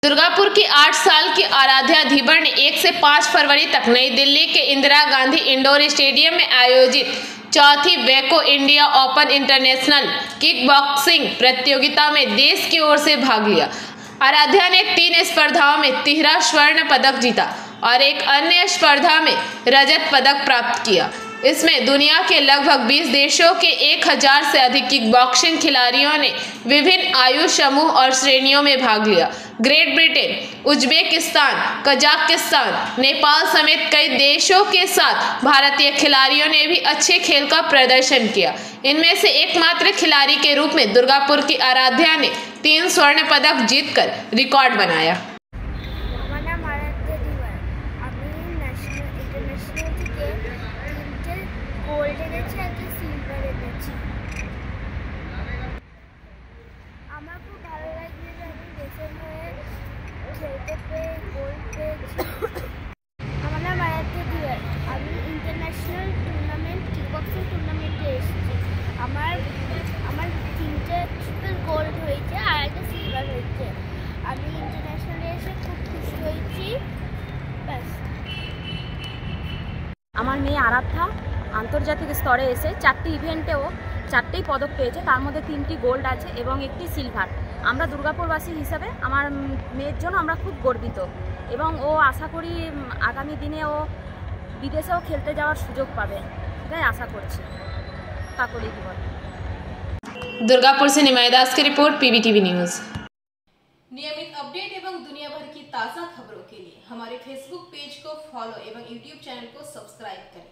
दुर्गापुर की 8 साल की आराध्या धीबर ने 1 से 5 फरवरी तक नई दिल्ली के इंदिरा गांधी इंडोर स्टेडियम में आयोजित चौथी वेको India open international kickboxing प्रतियोगिता में देश की ओर से भाग लिया। आराध्या ने 3 स्पर्धाओं में तिहरा स्वर्ण पदक जीता और एक अन्य स्पर्धा में रजत पदक प्राप्त किया। इसमें दुनिया के लगभग 20 देशों के 1000 से अधिक किक बॉक्सिंग खिलाड़ियों ने विभिन्न आयु समूह और श्रेणियों में भाग लिया। Great Britain, Uzbekistan, Kazakhstan, Nepal समेत कई देशों के साथ भारतीय खिलाड़ियों ने भी अच्छे खेल का प्रदर्शन किया। इनमें से एकमात्र खिलाड़ी के रूप में दुर्गापुर की आराध्या ने 3 स्वर्ण पदक जीतकर रिकॉर्ड बनाया। আমার খুব ভালো লাগে যে আমি দেশের হয়ে খেলতে পেয়ে গোল পেয়েছি। আমার নাম আরাধ্যা ধীবর। আমি ইন্টারন্যাশনাল টুর্নামেন্ট কিকবক্সিং টুর্নামেন্টে এসেছি। আমার 3টে ট্রিপল গোল্ড হয়েছে আর একটা সিলভার হয়েছে। আমি ইন্টারন্যাশনালে এসে খুব খুশি হয়েছি। ব্যাস। আমার মেয়ে আরাধ্যা আন্তর্জাতিক স্তরে এসে 4টি ইভেন্টেও 4টেই পদক পেয়েছে, তার মধ্যে 3টি গোল্ড আছে এবং একটি সিলভার। আমরা দুর্গাপুরবাসী হিসাবে আমার মেয়ের জন্য আমরা খুব গর্বিত এবং ও আশা করি আগামী দিনে ও বিদেশেও খেলতে যাওয়ার সুযোগ পাবে, এটাই আশা করছি। কাকলি ধীবর। दुर्गापुर से निमाई दास की रिपोर्ट, पीबीटीवी न्यूज़। नियमित अपडेट एवं दुनिया भर की ताज़ा खबरों के लिए हमारे फेसबुक पेज को फॉलो एवं यूट्यूब चैनल को सब्सक्राइब करें।